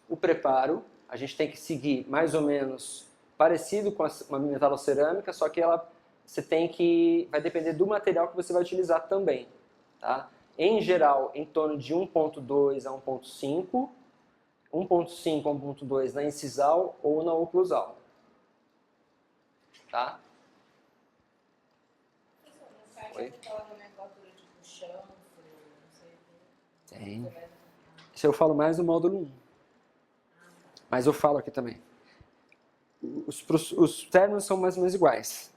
o preparo, a gente tem que seguir mais ou menos parecido com uma metalocerâmica, só que vai depender do material que você vai utilizar também. Tá? Em geral, em torno de 1.2 a 1.5, 1.5 a 1.2 na incisal ou na oclusal. Tá? Oi? Tem. Isso eu falo mais no módulo 1. Mas eu falo aqui também. Os términos são mais ou menos iguais.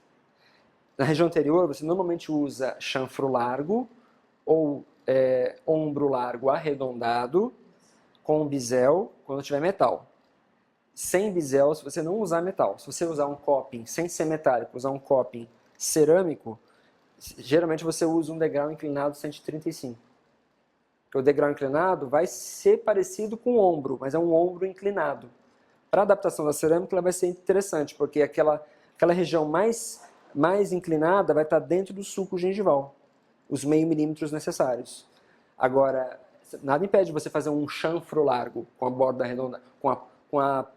Na região anterior, você normalmente usa chanfro largo ou ombro largo arredondado com bisel quando tiver metal. Sem bisel, se você não usar metal. Se você usar um coping sem ser metálico, usar um coping cerâmico, geralmente você usa um degrau inclinado 135. Porque o degrau inclinado vai ser parecido com o ombro, mas é um ombro inclinado. Para a adaptação da cerâmica, ela vai ser interessante, porque aquela região mais inclinada vai estar dentro do sulco gengival, os meio milímetros necessários. Agora, nada impede você fazer um chanfro largo com a borda arredondada,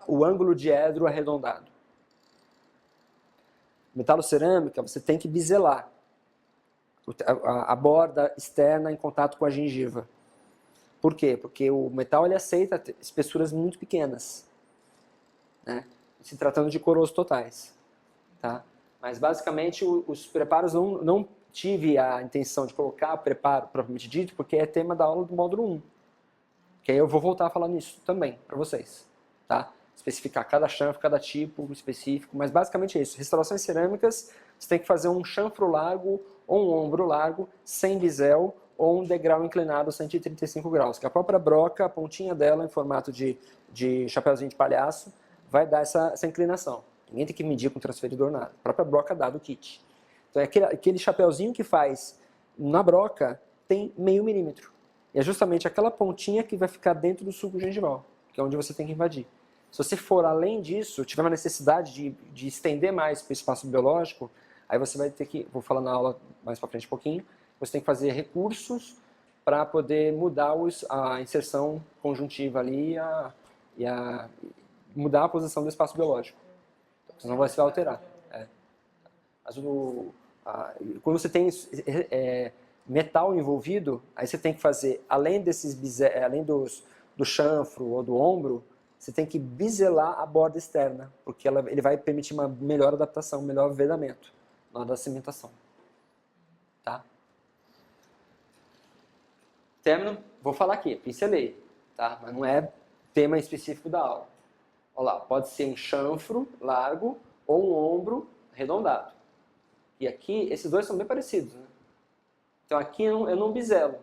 o ângulo diedro arredondado. Metalocerâmica, você tem que biselar a borda externa em contato com a gengiva. Por quê? Porque o metal ele aceita espessuras muito pequenas, né? Se tratando de coroas totais. Tá? Mas basicamente os preparos não tive a intenção de colocar preparo propriamente dito, porque é tema da aula do módulo 1. Que aí eu vou voltar a falar nisso também para vocês. Tá? Especificar cada chanfro, cada tipo específico, mas basicamente é isso. Restaurações cerâmicas, você tem que fazer um chanfro largo ou um ombro largo, sem bisel, ou um degrau inclinado a 135 graus, que a própria broca, a pontinha dela, em formato de chapéuzinho de palhaço, vai dar essa inclinação. Ninguém tem que medir com transferidor nada. A própria broca dá do kit. Então é aquele chapéuzinho que faz na broca tem meio milímetro. E é justamente aquela pontinha que vai ficar dentro do sulco gengival, que é onde você tem que invadir. Se você for além disso, tiver uma necessidade de estender mais para o espaço biológico, aí você vai ter que, vou falar na aula mais para frente um pouquinho, você tem que fazer recursos para poder mudar a inserção conjuntiva ali e mudar a posição do espaço biológico. Senão vai se alterar. Mas quando você tem metal envolvido, aí você tem que fazer, além do chanfro ou do ombro, você tem que biselar a borda externa, porque ele vai permitir uma melhor adaptação, um melhor vedamento na hora da cimentação. Tá? Término, vou falar aqui, pincelei, tá? Mas não é tema específico da aula. Olha lá, pode ser um chanfro largo ou um ombro arredondado. E aqui, esses dois são bem parecidos, né? Então aqui eu não biselo.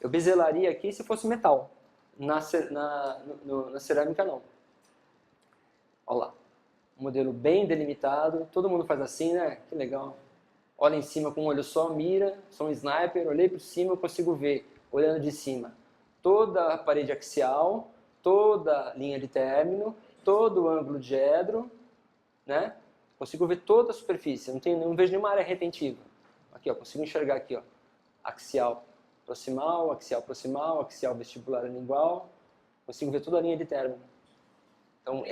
Eu biselaria aqui se fosse metal. Na cerâmica não. Olha lá. Um modelo bem delimitado. Todo mundo faz assim, né? Que legal. Olha em cima com um olho só, mira. Sou um sniper. Olhei por cima, eu consigo ver, olhando de cima, toda a parede axial, toda a linha de término, todo o ângulo diedro, né? Consigo ver toda a superfície. Não vejo nenhuma área retentiva. Aqui, ó, consigo enxergar aqui, ó, axial proximal, axial vestibular lingual. Consigo ver toda a linha de término. Então,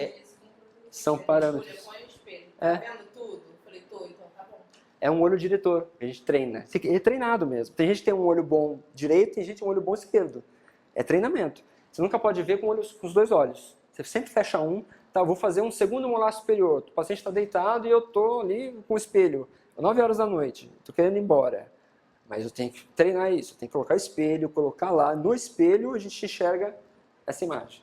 são parâmetros. Põe o espelho. Tá vendo tudo? Eu falei, então tá bom. É um olho diretor, a gente treina. Ele é treinado mesmo. Tem gente que tem um olho bom direito, tem gente que tem um olho bom esquerdo. É treinamento. Você nunca pode ver com os dois olhos. Você sempre fecha um, tá, eu vou fazer um segundo molar superior. O paciente está deitado e eu estou ali com o espelho. 9 horas da noite, estou querendo ir embora. Mas eu tenho que treinar isso, eu tenho que colocar o espelho, colocar lá. No espelho a gente enxerga essa imagem.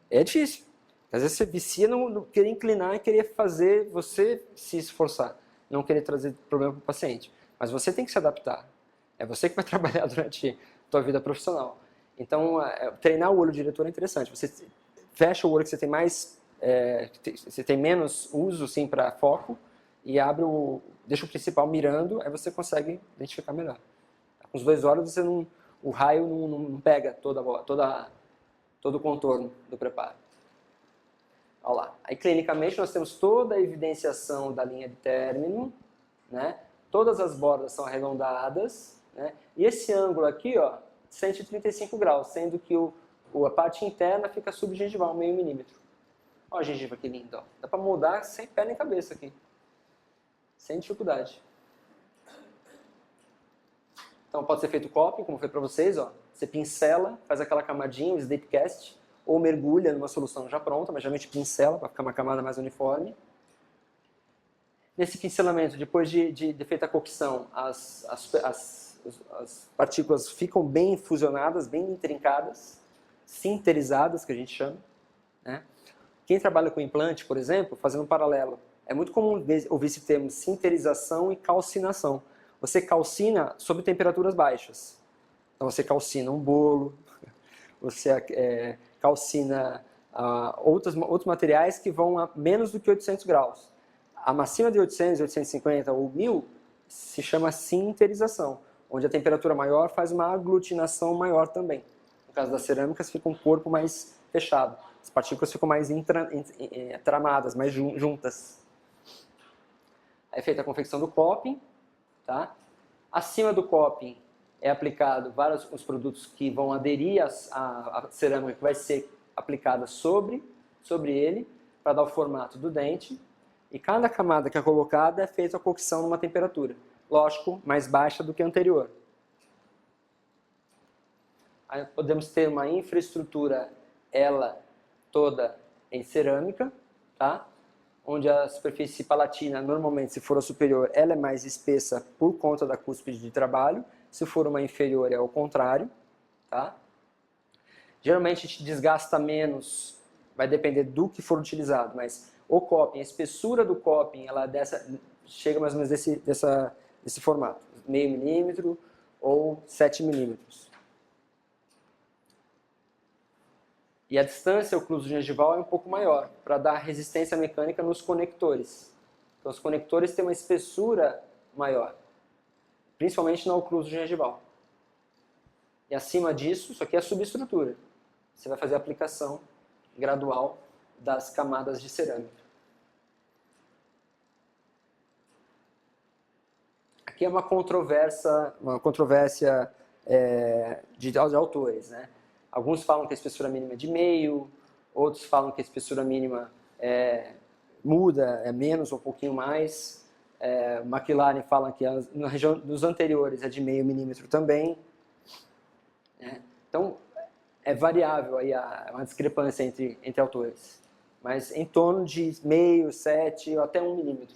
É difícil. Às vezes você vicia no querer inclinar e querer fazer você se esforçar. Não querer trazer problema para o paciente. Mas você tem que se adaptar. É você que vai trabalhar durante a sua vida profissional. Então, treinar o olho diretor é interessante. Você fecha o olho que você tem mais, você tem menos uso sim para foco e deixa o principal mirando, aí você consegue identificar melhor. Com os dois olhos o raio não pega todo o contorno do preparo. Olha lá. Aí clinicamente nós temos toda a evidenciação da linha de término, né? Todas as bordas são arredondadas, né? E esse ângulo aqui, ó, 135 graus, sendo que o A parte interna fica subgengival, meio milímetro. Olha a gengiva que linda, ó. Dá para moldar sem pé nem cabeça aqui. Sem dificuldade. Então pode ser feito coping, como foi para vocês, ó. Você pincela, faz aquela camadinha, o Snape Cast, ou mergulha numa solução já pronta, mas geralmente pincela para ficar uma camada mais uniforme. Nesse pincelamento, depois de feita a cocção, as partículas ficam bem fusionadas, bem intrincadas, sinterizadas, que a gente chama, né? Quem trabalha com implante, por exemplo, fazendo um paralelo, é muito comum ouvir esse termo sinterização e calcinação. Você calcina sob temperaturas baixas. Então você calcina um bolo, você calcina outros materiais que vão a menos do que 800 graus. Acima de 800, 850 ou 1000 se chama sinterização, onde a temperatura maior faz uma aglutinação maior também. No caso das cerâmicas, fica um corpo mais fechado. As partículas ficam mais tramadas, mais juntas. Aí é feita a confecção do coping. Tá? Acima do coping é aplicado vários os produtos que vão aderir à cerâmica que vai ser aplicada sobre ele, para dar o formato do dente. E cada camada que é colocada é feita a cocção numa temperatura, lógico, mais baixa do que a anterior. Aí podemos ter uma infraestrutura, ela toda em cerâmica, tá? Onde a superfície palatina, normalmente, se for a superior, ela é mais espessa por conta da cúspide de trabalho. Se for uma inferior, é ao contrário, tá? Geralmente a gente desgasta menos, vai depender do que for utilizado, mas o coping, a espessura do coping, ela chega mais ou menos desse formato, meio milímetro ou 7 milímetros. E a distância ocluso-gengival é um pouco maior, para dar resistência mecânica nos conectores. Então os conectores têm uma espessura maior, principalmente na ocluso-gengival. E acima disso, isso aqui é a subestrutura. Você vai fazer a aplicação gradual das camadas de cerâmica. Aqui é uma controvérsia de autores, né? Alguns falam que a espessura mínima é de meio, outros falam que a espessura mínima muda, é menos ou um pouquinho mais. McLaren fala que na região dos anteriores é de meio milímetro também. Então, é variável aí uma discrepância entre autores. Mas em torno de meio, 7 ou até 1 milímetro.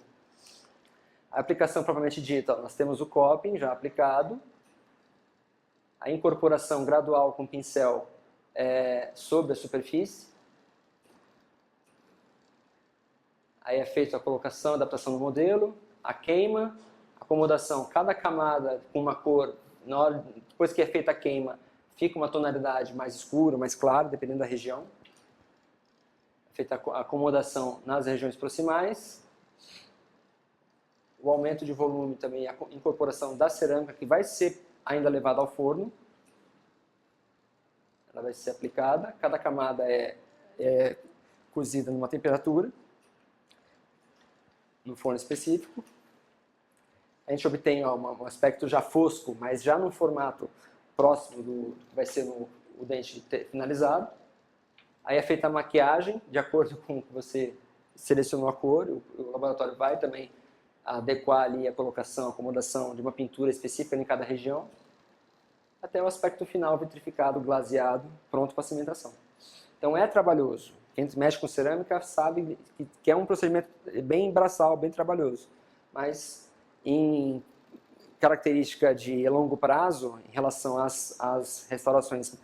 A aplicação propriamente dita, nós temos o coping já aplicado, a incorporação gradual com pincel sobre a superfície. Aí é feita a colocação, adaptação do modelo, a queima, acomodação, cada camada com uma cor, depois que é feita a queima, fica uma tonalidade mais escura, mais clara, dependendo da região. É feita a acomodação nas regiões proximais. O aumento de volume também, a incorporação da cerâmica, que vai ser ainda levada ao forno. Ela vai ser aplicada. Cada camada é cozida numa temperatura, no forno específico. A gente obtém um aspecto já fosco, mas já num formato próximo do que vai ser o dente finalizado. Aí é feita a maquiagem, de acordo com o que você selecionou a cor. O laboratório vai também adequar ali a colocação, a acomodação de uma pintura específica em cada região, até o aspecto final vitrificado, glaseado, pronto para cimentação. Então é trabalhoso. Quem mexe com cerâmica sabe que é um procedimento bem braçal, bem trabalhoso. Mas em característica de longo prazo, em relação às restaurações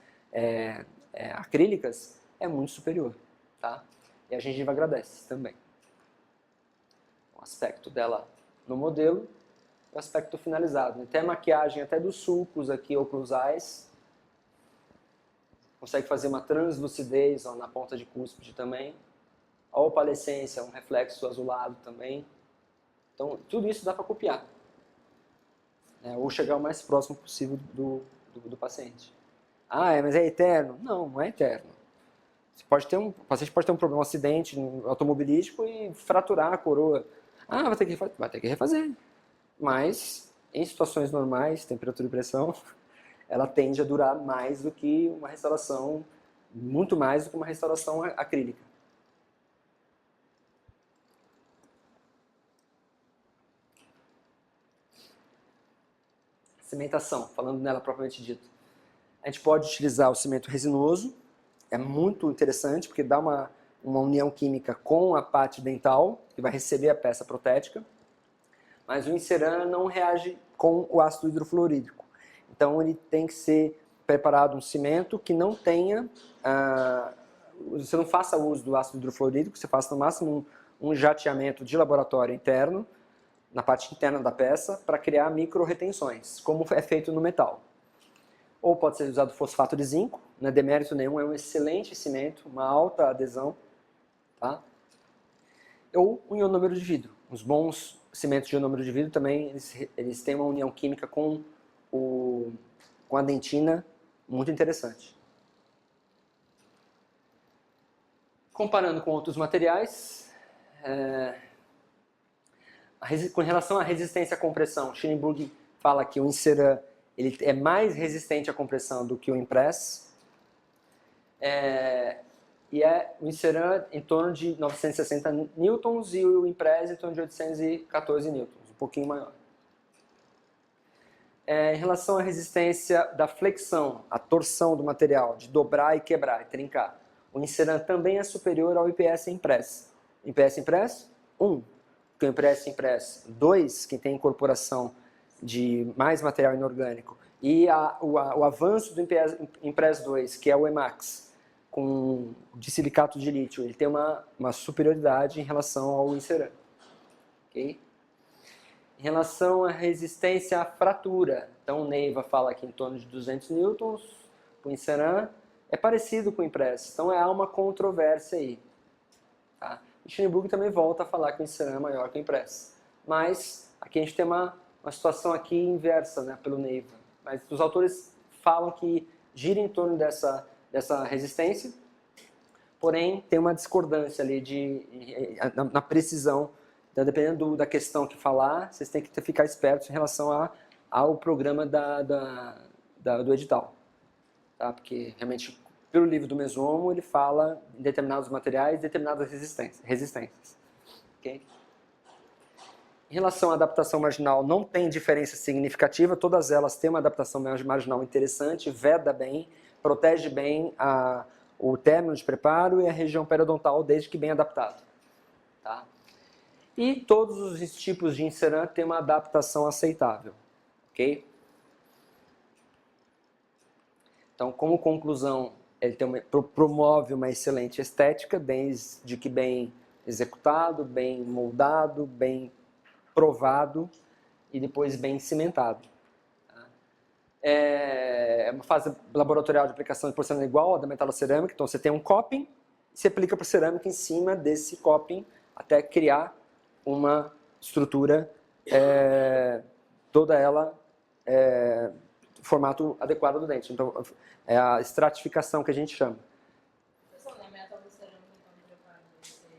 acrílicas, é muito superior. Tá? E a gengiva agradece também. O aspecto dela no modelo e o aspecto finalizado. Até a maquiagem, até dos sulcos aqui oclusais. Consegue fazer uma translucidez na ponta de cúspide também. A opalescência, um reflexo azulado também. Então, tudo isso dá para copiar. Ou chegar o mais próximo possível do paciente. Mas é eterno? Não, não é eterno. O paciente pode ter um problema, um acidente automobilístico e fraturar a coroa. Vai ter que refazer. Mas, em situações normais, temperatura e pressão, ela tende a durar mais do que uma restauração muito mais do que uma restauração acrílica. Cimentação, falando nela propriamente dito. A gente pode utilizar o cimento resinoso, é muito interessante porque dá uma união química com a parte dental, que vai receber a peça protética, mas o Inceran não reage com o ácido hidrofluorídrico. Então ele tem que ser preparado um cimento que não tenha, você não faça uso do ácido hidrofluorídrico, você faça no máximo um jateamento de laboratório interno, na parte interna da peça, para criar micro-retenções, como é feito no metal. Ou pode ser usado fosfato de zinco, não é demérito nenhum, é um excelente cimento, uma alta adesão, tá? Ou um ionômero de vidro. Os bons cimentos de ionômero de vidro também, eles têm uma união química com a dentina muito interessante. Comparando com outros materiais, com relação à resistência à compressão, Schoenberg fala que o Inceran ele é mais resistente à compressão do que o Impress. O Inceran em torno de 960 newtons e o Impress em torno de 814 newtons, um pouquinho maior. Em relação à resistência da flexão, a torção do material, de dobrar e quebrar e trincar, o Inceran também é superior ao IPS Impress. IPS Impress, 1. Porque o IPS Impress, 2, que tem incorporação de mais material inorgânico, e o avanço do Impress 2, que é o Emax, de silicato de lítio, ele tem uma superioridade em relação ao Inceran. Okay? Em relação à resistência à fratura, então o Neiva fala aqui em torno de 200 newtons, o Inceran é parecido com o Impress, então há uma controvérsia aí. Tá? E Schoenberg também volta a falar que o Inceran é maior que o Impress. Mas aqui a gente tem uma situação aqui inversa, né, pelo Neiva. Mas os autores falam que gira em torno dessa resistência, porém tem uma discordância ali na precisão. Então, dependendo da questão que falar, vocês têm que ficar espertos em relação ao programa do edital. Tá? Porque realmente, pelo livro do Mesomo, ele fala em determinados materiais, determinadas resistências. Okay? Em relação à adaptação marginal, não tem diferença significativa, todas elas têm uma adaptação marginal interessante, veda bem, protege bem o término de preparo e a região periodontal, desde que bem adaptado. Tá? E todos os tipos de Inceran têm uma adaptação aceitável. Okay? Então, como conclusão, ele promove uma excelente estética, desde que bem executado, bem moldado, bem provado e depois bem cimentado. É uma fase laboratorial de aplicação de porcelana igual à da metalocerâmica, então você tem um coping, você aplica por cerâmica em cima desse coping até criar uma estrutura, toda ela formato adequado do dente. Então, é a estratificação que a gente chama. Pessoal, na metalocerâmica, então, de preparo, você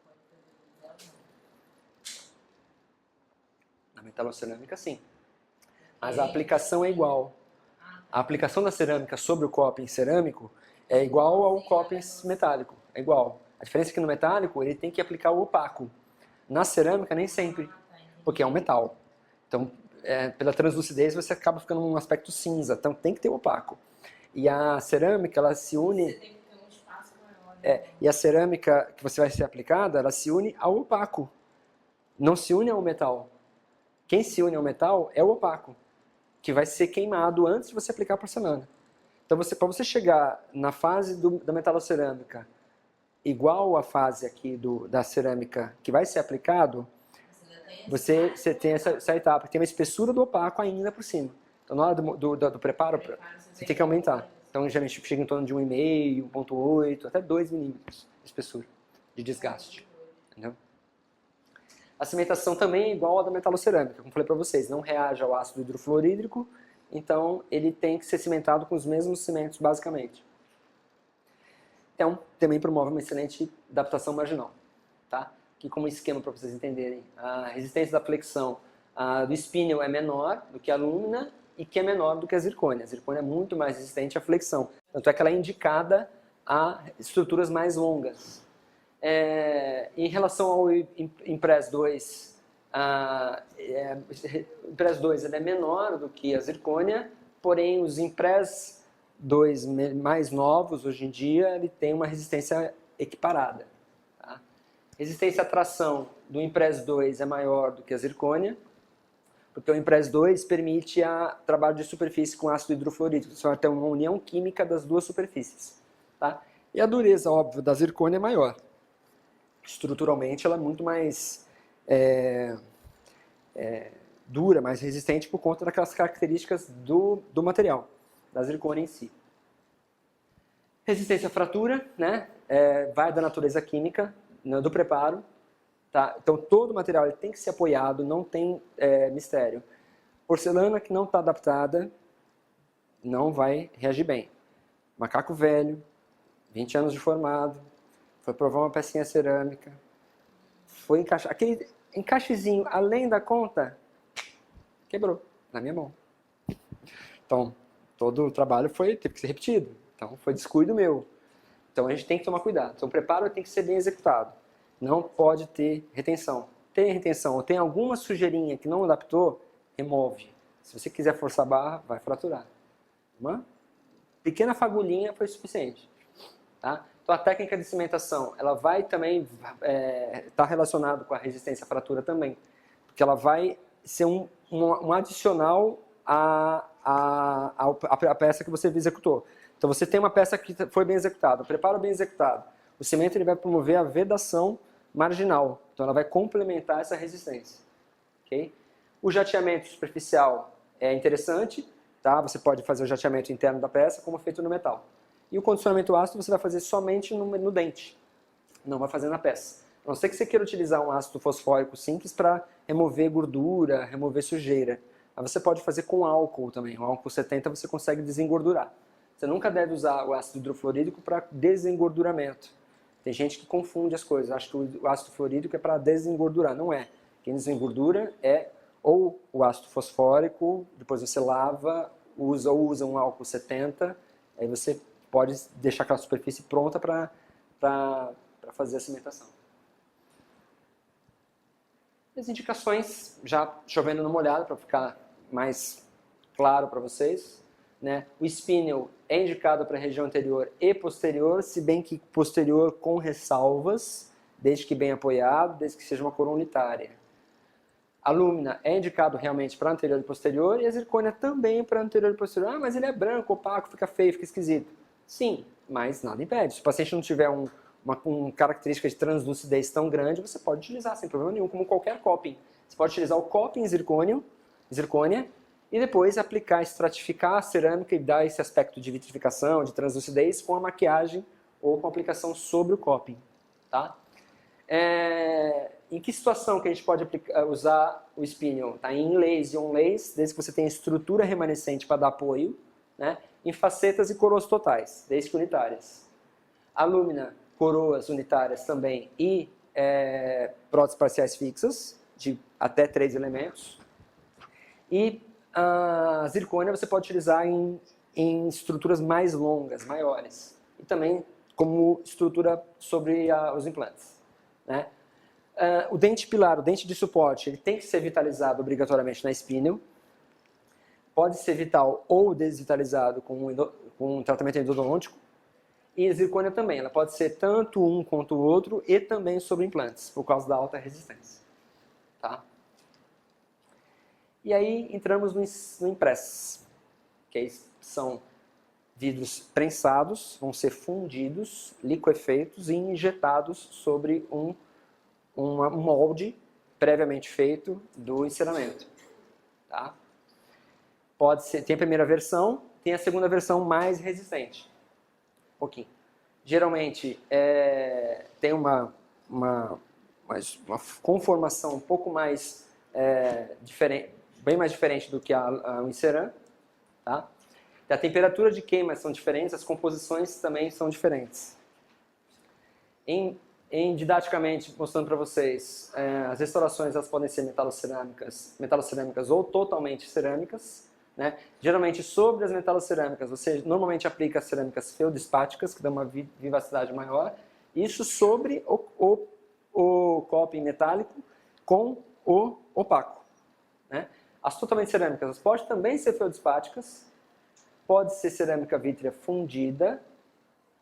pode fazer dela, não? Na metalocerâmica, sim. Mas a aplicação é igual. A aplicação da cerâmica sobre o coping cerâmico é igual ao coping metálico. É igual. A diferença é que no metálico ele tem que aplicar o opaco. Na cerâmica, nem sempre, porque é um metal. Então, pela translucidez, você acaba ficando num aspecto cinza. Então, tem que ter opaco. E a cerâmica, ela se une... Você tem que ter um espaço maior. Né? E a cerâmica que você vai ser aplicada, ela se une ao opaco. Não se une ao metal. Quem se une ao metal é o opaco, que vai ser queimado antes de você aplicar a porcelana. Então, para você chegar na fase da metalocerâmica igual à fase aqui da cerâmica que vai ser aplicado, você tem essa etapa, tem uma espessura do opaco ainda por cima. Então, na hora do preparo, você tem que aumentar. Então, geralmente chega em torno de 1,5, 1,8, até 2 milímetros de espessura, de desgaste. Entendeu? A cimentação também é igual à da metalocerâmica, como falei para vocês, não reage ao ácido hidrofluorídrico, então ele tem que ser cimentado com os mesmos cimentos, basicamente. Então, também promove uma excelente adaptação marginal. Tá? Aqui como esquema para vocês entenderem, a resistência da flexão do spinel é menor do que a lúmina e que é menor do que a zircônia. A zircônia é muito mais resistente à flexão, tanto é que ela é indicada a estruturas mais longas. Em relação ao Impress 2, o Impress 2 ele é menor do que a zircônia, porém os Impress 2 mais novos, hoje em dia, ele tem uma resistência equiparada. Tá? Resistência à tração do Impress 2 é maior do que a zircônia, porque o Impress 2 permite trabalho de superfície com ácido hidrofluorídrico. Você vai ter uma união química das duas superfícies. Tá? E a dureza, óbvio, da zircônia é maior. Estruturalmente, ela é muito mais dura, mais resistente por conta daquelas características do material, da zircônia em si. Resistência à fratura, né? Vai da natureza química, do preparo. Tá? Então, todo material ele tem que ser apoiado, não tem mistério. Porcelana que não está adaptada não vai reagir bem. Macaco velho, 20 anos de formado, foi provar uma pecinha cerâmica, foi encaixar. Aquele encaixezinho além da conta, quebrou na minha mão. Então, todo o trabalho teve que ser repetido. Então, foi descuido meu. Então, a gente tem que tomar cuidado. Então, o preparo tem que ser bem executado. Não pode ter retenção. Tem retenção ou tem alguma sujeirinha que não adaptou, remove. Se você quiser forçar a barra, vai fraturar. Uma pequena fagulhinha foi suficiente. Tá? Então, a técnica de cimentação, ela vai também estar relacionada com a resistência à fratura também. Porque ela vai ser um adicional à peça que você executou. Então, você tem uma peça que foi bem executada, o preparo bem executado. O cimento ele vai promover a vedação marginal. Então, ela vai complementar essa resistência. Okay? O jateamento superficial é interessante. Tá? Você pode fazer o jateamento interno da peça, como feito no metal. E o condicionamento ácido você vai fazer somente no dente. Não vai fazer na peça. A não ser que você queira utilizar um ácido fosfórico simples para remover gordura, remover sujeira. Aí você pode fazer com álcool também. O álcool 70 você consegue desengordurar. Você nunca deve usar o ácido hidrofluorídrico para desengorduramento. Tem gente que confunde as coisas. Acha que o ácido fluorídrico é para desengordurar. Não é. Quem desengordura é ou o ácido fosfórico, depois você lava, usa um álcool 70, aí você pode deixar aquela superfície pronta para fazer a cimentação. As indicações, já chovendo numa olhada para ficar mais claro para vocês. Né? O spinel é indicado para a região anterior e posterior, se bem que posterior com ressalvas, desde que bem apoiado, desde que seja uma coroa unitária. A lúmina é indicado realmente para anterior e posterior, e a zircônia também para anterior e posterior. Ah, mas ele é branco, opaco, fica feio, fica esquisito. Sim, mas nada impede. Se o paciente não tiver uma característica de translucidez tão grande, você pode utilizar sem problema nenhum, como qualquer coping. Você pode utilizar o coping zircônia, e depois aplicar, estratificar a cerâmica e dar esse aspecto de vitrificação, de translucidez com a maquiagem ou com a aplicação sobre o coping. Tá? Em que situação que a gente pode usar o spinel? Tá? Em inlays e onlays, desde que você tenha estrutura remanescente para dar apoio, né? Em facetas e coroas totais, desde que unitárias. A lúmina, coroas unitárias também e próteses parciais fixas, de até 3 elementos. E a zircônia você pode utilizar em estruturas mais longas, maiores. E também como estrutura sobre os implantes. Né? O dente pilar, o dente de suporte, ele tem que ser vitalizado obrigatoriamente na spinel. Pode ser vital ou desvitalizado com um tratamento endodôntico. E a zircônia também, ela pode ser tanto um quanto o outro e também sobre implantes, por causa da alta resistência. Tá? E aí entramos no impress, que são vidros prensados, vão ser fundidos, liquefeitos e injetados sobre um molde previamente feito do enceramento. Tá? Pode ser, tem a primeira versão, tem a segunda versão mais resistente. Um pouquinho. Geralmente tem uma conformação um pouco mais diferente, bem mais diferente do que o Inceram, tá? A temperatura de queima são diferentes, as composições também são diferentes. Didaticamente, mostrando para vocês, as restaurações elas podem ser metalocerâmicas ou totalmente cerâmicas, né? Geralmente, sobre as metalocerâmicas, você normalmente aplica cerâmicas feldespáticas, que dão uma vivacidade maior. Isso sobre o copo metálico com o opaco, né? As totalmente cerâmicas podem também ser feldespáticas, pode ser cerâmica vítrea fundida,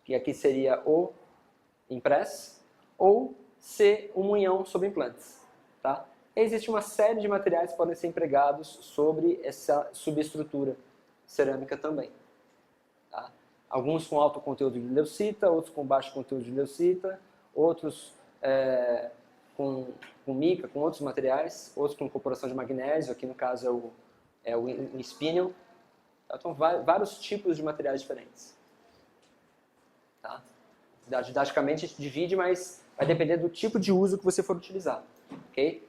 que aqui seria o impress, ou ser um unhão sobre implantes, tá? Existe uma série de materiais que podem ser empregados sobre essa subestrutura cerâmica também, tá? Alguns com alto conteúdo de leucita, outros com baixo conteúdo de leucita, outros com mica, com outros materiais, outros com incorporação de magnésio, aqui no caso é o inspinion. Então, vários tipos de materiais diferentes. Tá? Didaticamente a gente divide, mas vai depender do tipo de uso que você for utilizar. Okay?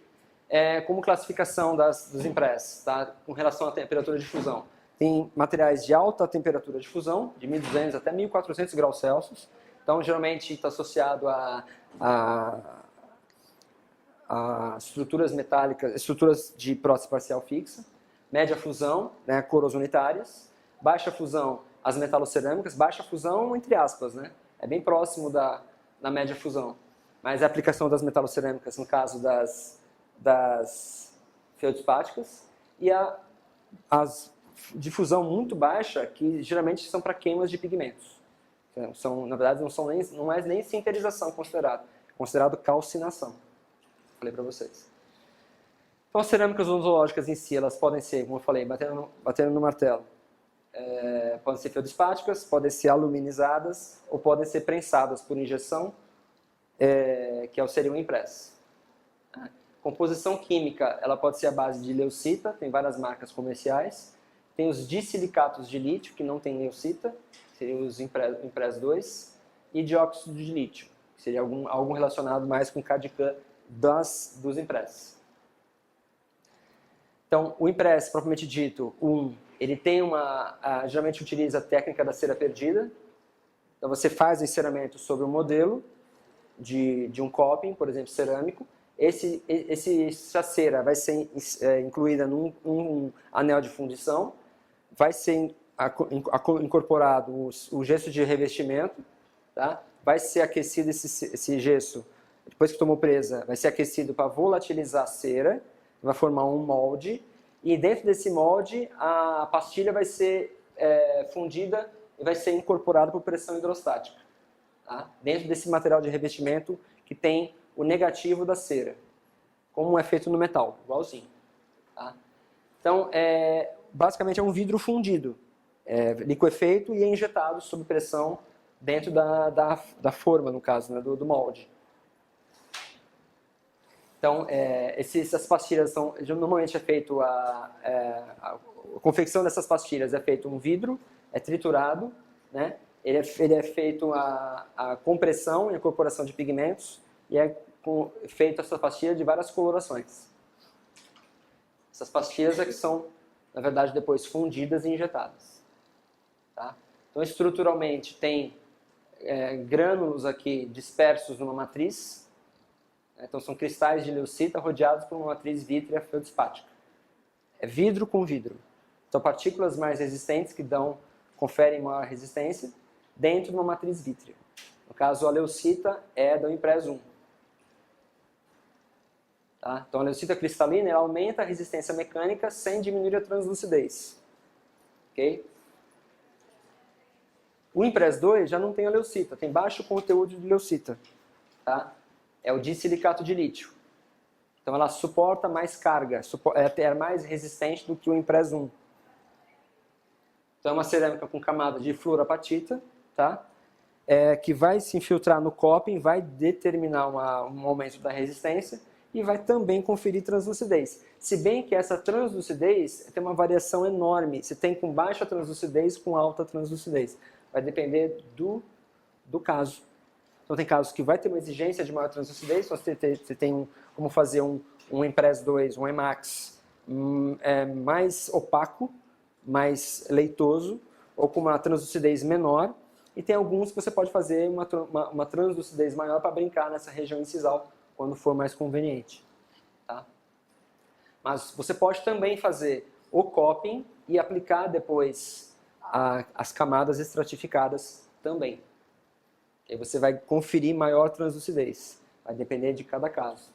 Como classificação dos impress, tá? Com relação à temperatura de fusão. Tem materiais de alta temperatura de fusão, de 1200 até 1400 graus Celsius. Então, geralmente está associado a estruturas metálicas, estruturas de prótese parcial fixa. Média fusão, né, coroas unitárias. Baixa fusão, as metalocerâmicas. Baixa fusão, entre aspas, né? É bem próximo da média fusão. Mas a aplicação das metalocerâmicas, no caso das feldspáticas. E as de fusão muito baixa, que geralmente são para queimas de pigmentos. Então, na verdade, não é nem sinterização considerado calcinação. Falei para vocês. Então, as cerâmicas odontológicas em si, elas podem ser, como eu falei, batendo no martelo. Podem ser feldspáticas, podem ser aluminizadas ou podem ser prensadas por injeção, que seria o impress. Composição química, ela pode ser a base de leucita, tem várias marcas comerciais. Tem os disilicatos de lítio, que não tem leucita, seriam os impress 2, e dióxido de lítio, que seria algo relacionado mais com o CAD/CAM dos impress. Então, o impress, propriamente dito, ele tem geralmente utiliza a técnica da cera perdida. Então, você faz o enceramento sobre um modelo de um coping, por exemplo, cerâmico. Essa cera vai ser incluída num anel de fundição, vai ser incorporado o gesso de revestimento, tá? Vai ser aquecido esse gesso, depois que tomou presa, vai ser aquecido para volatilizar a cera, vai formar um molde, e dentro desse molde a pastilha vai ser fundida e vai ser incorporada por pressão hidrostática, tá? Dentro desse material de revestimento que tem o negativo da cera, como é feito no metal, igualzinho. Tá? Então, basicamente é um vidro fundido, liquefeito e é injetado sob pressão dentro da forma, no caso, né, do molde. Então, essas pastilhas normalmente é feito a confecção dessas pastilhas é feito um vidro, é triturado, né? Ele é feito a compressão e a incorporação de pigmentos e é feito essa pastilha de várias colorações. Essas pastilhas é que são, na verdade, depois fundidas e injetadas. Tá? Então, estruturalmente, tem grânulos aqui dispersos numa matriz. Então, são cristais de leucita rodeados por uma matriz vítrea feldspática. É vidro com vidro. Então, partículas mais resistentes que conferem maior resistência dentro de uma matriz vítrea. No caso, a leucita é da Impress 1. Tá? Então, a leucita cristalina ela aumenta a resistência mecânica sem diminuir a translucidez. Okay? O Impress 2 já não tem a leucita, tem baixo conteúdo de leucita. Tá? É o disilicato de lítio. Então, ela suporta mais carga, é mais resistente do que o Impress 1. Então, é uma cerâmica com camada de fluorapatita, tá? Que vai se infiltrar no coping, vai determinar um aumento da resistência e vai também conferir translucidez. Se bem que essa translucidez tem uma variação enorme. Se tem com baixa translucidez, com alta translucidez. Vai depender do caso. Então, tem casos que vai ter uma exigência de maior translucidez, você tem como fazer um Impress 2, um Emax mais opaco, mais leitoso, ou com uma translucidez menor, e tem alguns que você pode fazer uma translucidez maior para brincar nessa região incisal, quando for mais conveniente. Tá? Mas você pode também fazer o coping e aplicar depois as camadas estratificadas também. Aí você vai conferir maior translucidez. Vai depender de cada caso.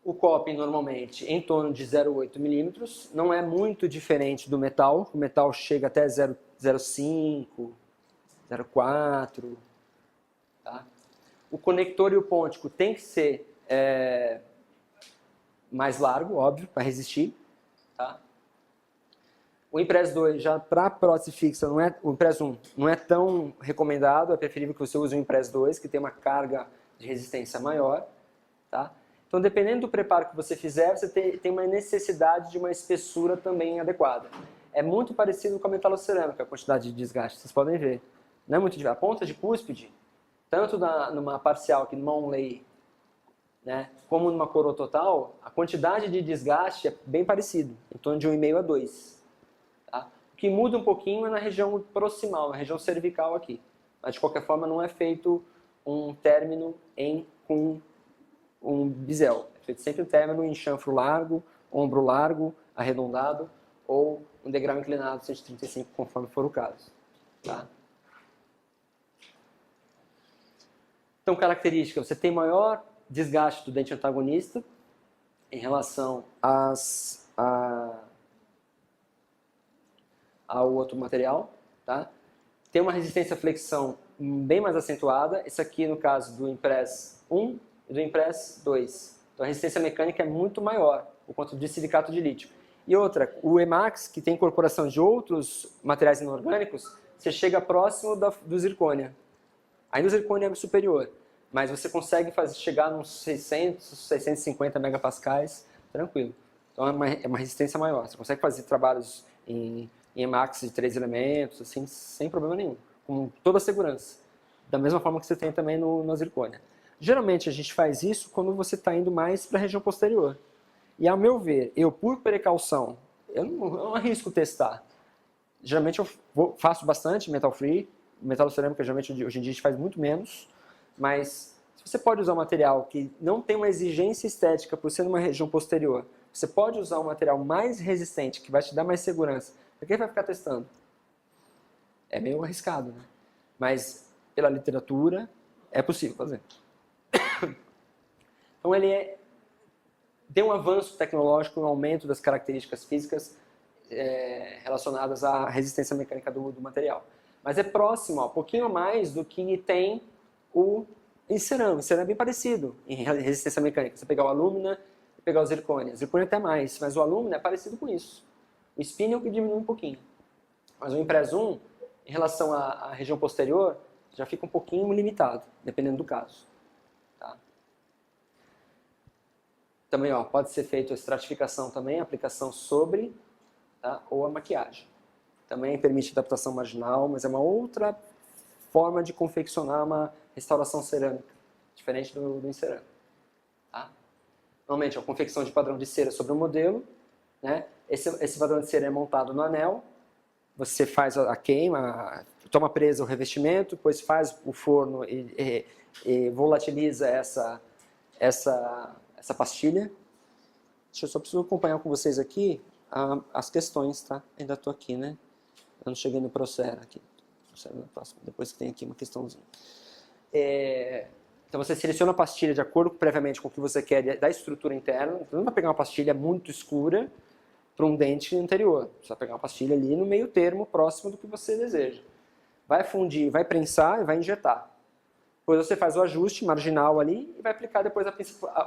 O coping normalmente em torno de 0,8 milímetros. Não é muito diferente do metal. O metal chega até 0,05, 0,4. Tá? O conector e o pôntico tem que ser mais largo, óbvio, para resistir. Tá? O Impress 2 já para prótese fixa, o Impress 1 não é tão recomendado, é preferível que você use o Impress 2, que tem uma carga de resistência maior. Tá? Então, dependendo do preparo que você fizer, você tem uma necessidade de uma espessura também adequada. É muito parecido com a metalocerâmica, a quantidade de desgaste, vocês podem ver. Não é muito diferente. A ponta de cúspide, tanto numa parcial aqui, numa onlay, né, como numa coroa total, a quantidade de desgaste é bem parecido, em torno de 1,5 a 2. Tá? O que muda um pouquinho é na região proximal, na região cervical aqui. Mas, de qualquer forma, não é feito um término com um bisel. É feito sempre um término em chanfro largo, ombro largo, arredondado, ou um degrau inclinado 135, conforme for o caso. Tá? Então, característica, você tem maior desgaste do dente antagonista em relação ao outro material. Tá? Tem uma resistência à flexão bem mais acentuada. Isso aqui no caso do Impress 1 e do Impress 2. Então a resistência mecânica é muito maior, por conta de silicato de lítio. E outra, o Emax, que tem incorporação de outros materiais inorgânicos, você chega próximo do zircônia. Ainda o zircônia é superior, mas você consegue chegar nos 600, 650 megapascais, tranquilo. Então é uma resistência maior. Você consegue fazer trabalhos em Emax de 3 elementos, assim, sem problema nenhum, com toda a segurança. Da mesma forma que você tem também na zircônia. Geralmente a gente faz isso quando você está indo mais para a região posterior. E ao meu ver, por precaução, eu não arrisco testar. Geralmente eu faço bastante metal free, metalocerâmica geralmente hoje em dia a gente faz muito menos, mas se você pode usar um material que não tem uma exigência estética por ser numa região posterior, você pode usar um material mais resistente, que vai te dar mais segurança, para quem vai ficar testando? É meio arriscado, né? Mas pela literatura é possível fazer. Então ele tem um avanço tecnológico, um aumento das características físicas relacionadas à resistência mecânica do material. Mas é próximo, um pouquinho mais do que tem em cerâmica. Cerâmica é bem parecido em resistência mecânica. Você pegar o alumina e pegar o zircônia. O zircônia até mais, mas o alumina é parecido com isso. O spin é o que diminui um pouquinho. Mas o Impress 1, em relação à região posterior, já fica um pouquinho limitado, dependendo do caso. Tá? Também pode ser feita a estratificação também, a aplicação sobre, tá? Ou a maquiagem. Também permite adaptação marginal, mas é uma outra forma de confeccionar uma restauração cerâmica, diferente do encerâmico. Tá? Normalmente é a confecção de padrão de cera sobre o modelo, né? Esse padrão de cera é montado no anel, você faz a queima, toma presa o revestimento, depois faz o forno e volatiliza essa pastilha. Eu só preciso acompanhar com vocês aqui as questões, tá? Ainda estou aqui, né? Eu não cheguei no Procera aqui. Depois que tem aqui uma questãozinha. Então você seleciona a pastilha de acordo previamente com o que você quer da estrutura interna. Então não vai pegar uma pastilha muito escura para um dente anterior. Você vai pegar uma pastilha ali no meio termo, próximo do que você deseja. Vai fundir, vai prensar e vai injetar. Depois você faz o ajuste marginal ali e vai aplicar depois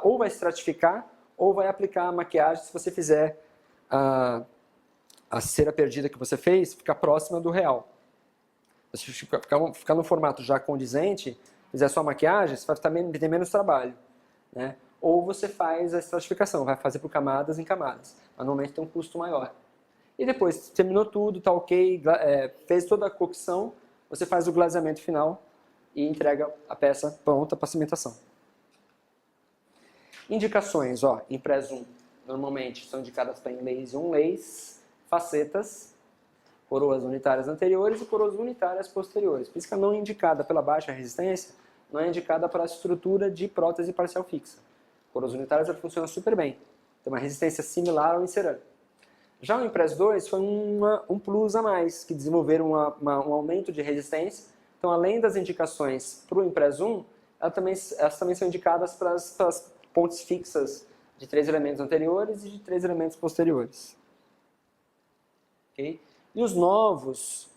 ou vai estratificar ou vai aplicar a maquiagem se você fizer a cera perdida que você fez ficar próxima do real. Se ficar no formato já condizente, fizer sua maquiagem, você vai ter menos trabalho, né? Ou você faz a estratificação, vai fazer por camadas em camadas. Mas normalmente tem um custo maior. E depois, terminou tudo, está ok, fez toda a cocção, você faz o glaseamento final e entrega a peça pronta para cimentação. Indicações, Impress 1, normalmente são indicadas para inlays e onlays, facetas, coroas unitárias anteriores e coroas unitárias posteriores. Por isso que a não indicada pela baixa resistência não é indicada para a estrutura de prótese parcial fixa. Coroas unitárias ela funciona super bem. Tem uma resistência similar ao em cerâmica. Já o Impress 2 foi um plus a mais, que desenvolveram um aumento de resistência. Então, além das indicações para o Impress 1, elas também são indicadas para as pontes fixas de 3 elementos anteriores e de 3 elementos posteriores. Okay? E os novos,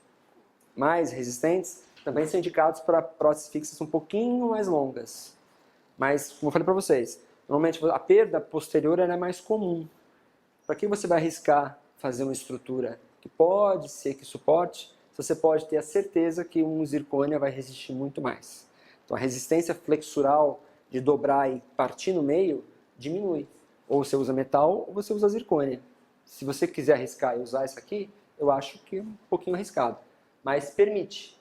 mais resistentes, também são indicados para próteses fixas um pouquinho mais longas. Mas, como eu falei para vocês, normalmente a perda posterior é mais comum. Para que você vai arriscar fazer uma estrutura que pode ser que suporte, se você pode ter a certeza que um zircônia vai resistir muito mais. Então a resistência flexural de dobrar e partir no meio diminui. Ou você usa metal ou você usa zircônia. Se você quiser arriscar e usar isso aqui, eu acho que é um pouquinho arriscado. Mas permite.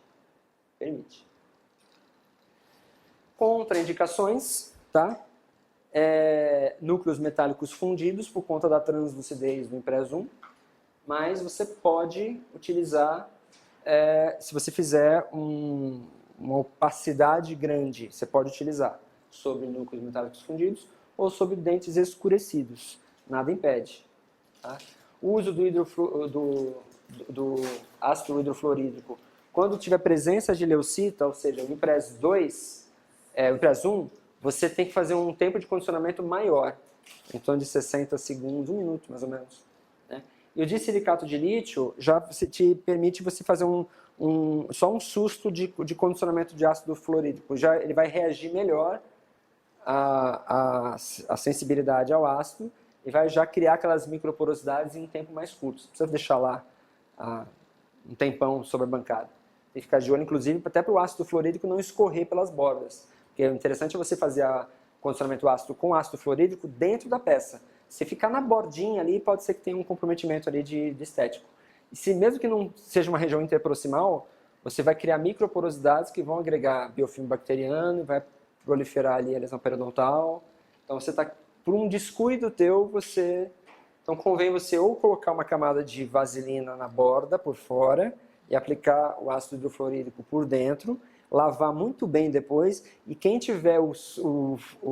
Permite. Contraindicações, tá? Núcleos metálicos fundidos por conta da translucidez do Impress 1, mas você pode utilizar, se você fizer uma opacidade grande, você pode utilizar sobre núcleos metálicos fundidos ou sobre dentes escurecidos, nada impede. Tá? O uso do ácido hidrofluorídrico, quando tiver presença de leucita, ou seja, o Impress 2, o Impress 1, você tem que fazer um tempo de condicionamento maior, em torno de 60 segundos, 1 minuto mais ou menos. Né? E o disilicato de lítio já te permite você fazer só um susto de condicionamento de ácido fluorídrico. Ele vai reagir melhor a sensibilidade ao ácido e vai já criar aquelas microporosidades em um tempo mais curto. Você precisa deixar lá um tempão sobre a bancada. Tem que ficar de olho, inclusive, até para o ácido fluorídrico não escorrer pelas bordas. Porque o interessante é você fazer o condicionamento ácido com ácido fluorídrico dentro da peça. Se ficar na bordinha ali, pode ser que tenha um comprometimento ali de estético. E se mesmo que não seja uma região interproximal, você vai criar microporosidades que vão agregar biofilme bacteriano e vai proliferar ali a lesão periodontal. Então, você está, por um descuido teu, então convém você ou colocar uma camada de vaselina na borda, por fora, e aplicar o ácido hidrofluorídrico por dentro, lavar muito bem depois, e quem tiver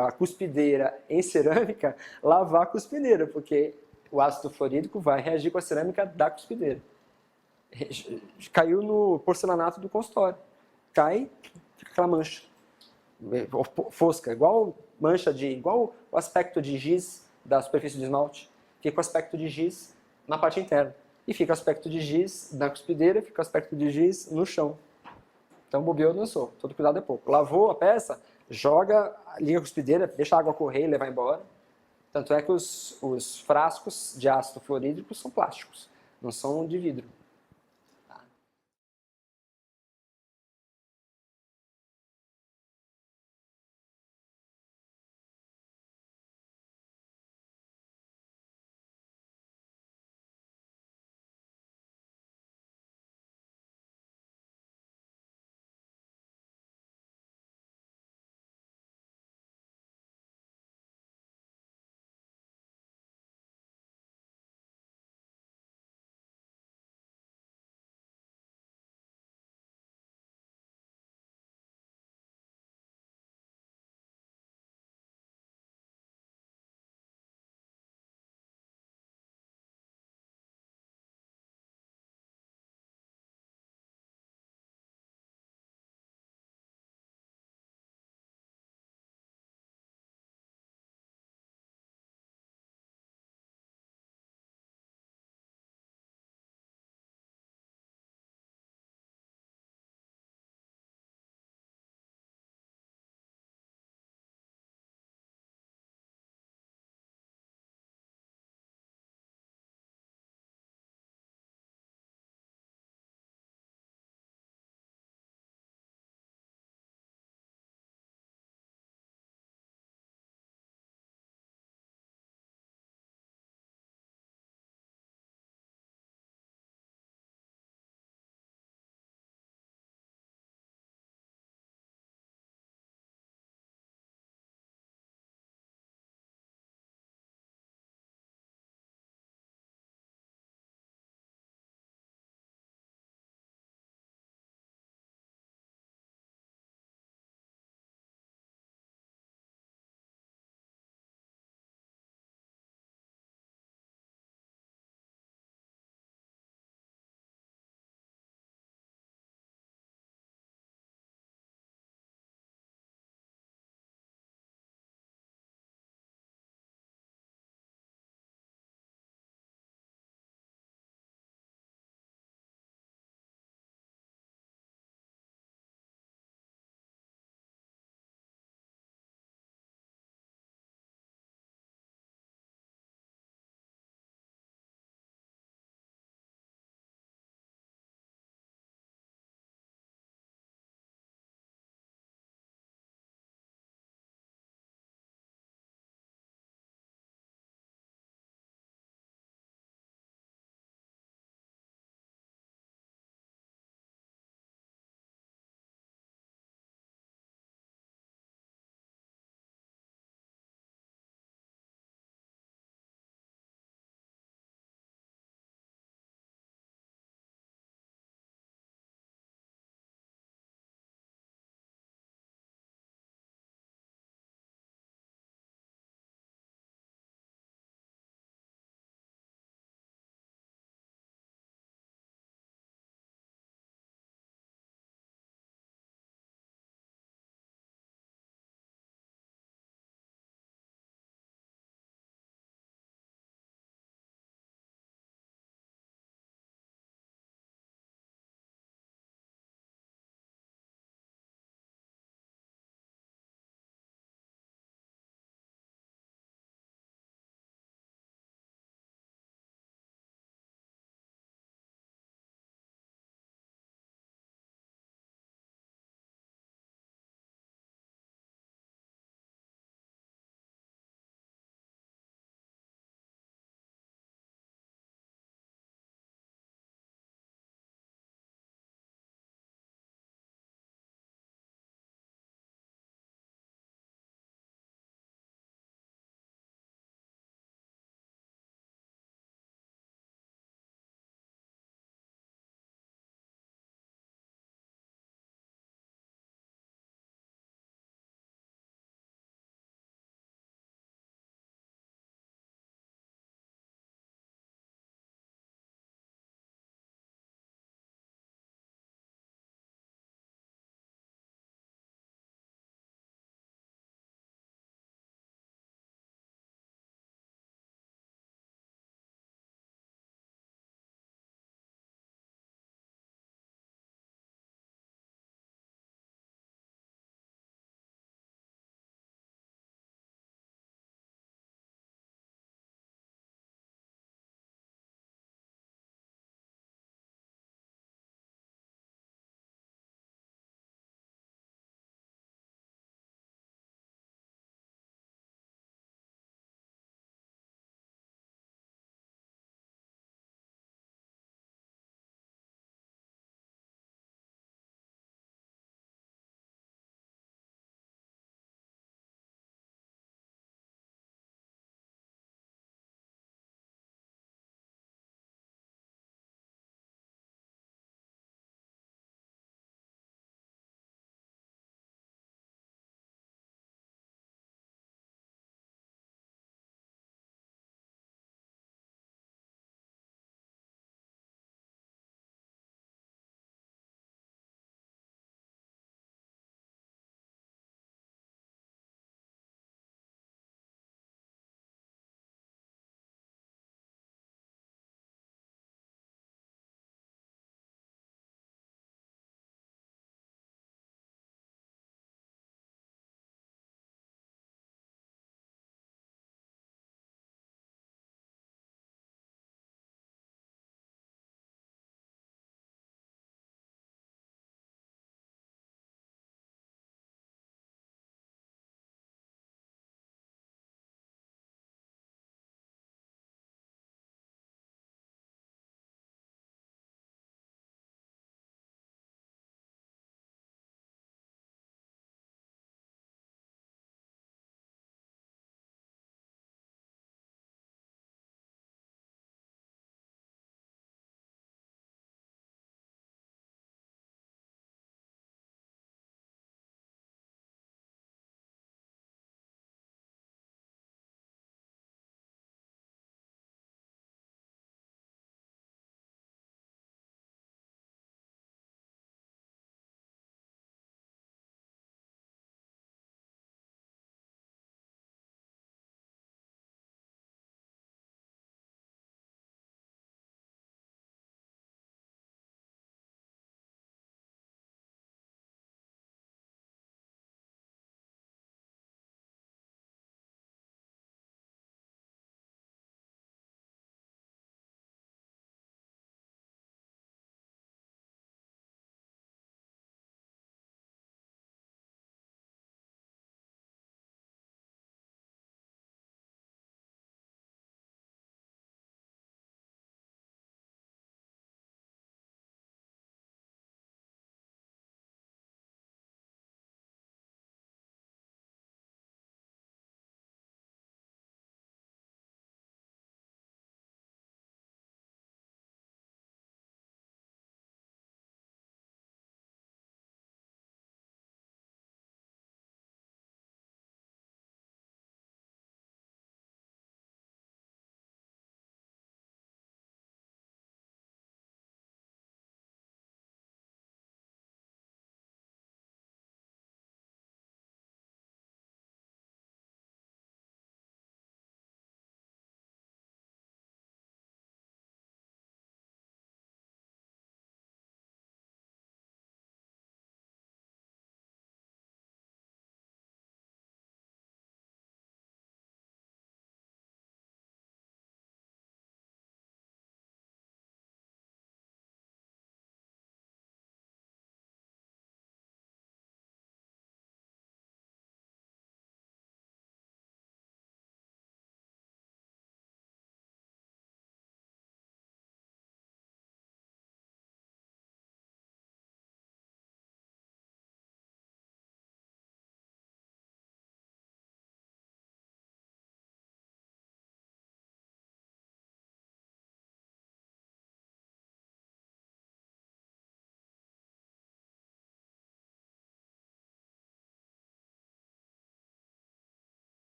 a cuspideira em cerâmica, lavar a cuspideira, porque o ácido fluorídrico vai reagir com a cerâmica da cuspideira. Caiu no porcelanato do consultório. Cai, fica aquela mancha. Fosca, igual o aspecto de giz da superfície de esmalte. Fica o aspecto de giz na parte interna. E fica o aspecto de giz na cuspideira, fica o aspecto de giz no chão. Então, bobeou, dançou. Todo cuidado é pouco. Lavou a peça, liga a cuspideira, deixa a água correr e levar embora. Tanto é que os frascos de ácido fluorídrico são plásticos, não são de vidro.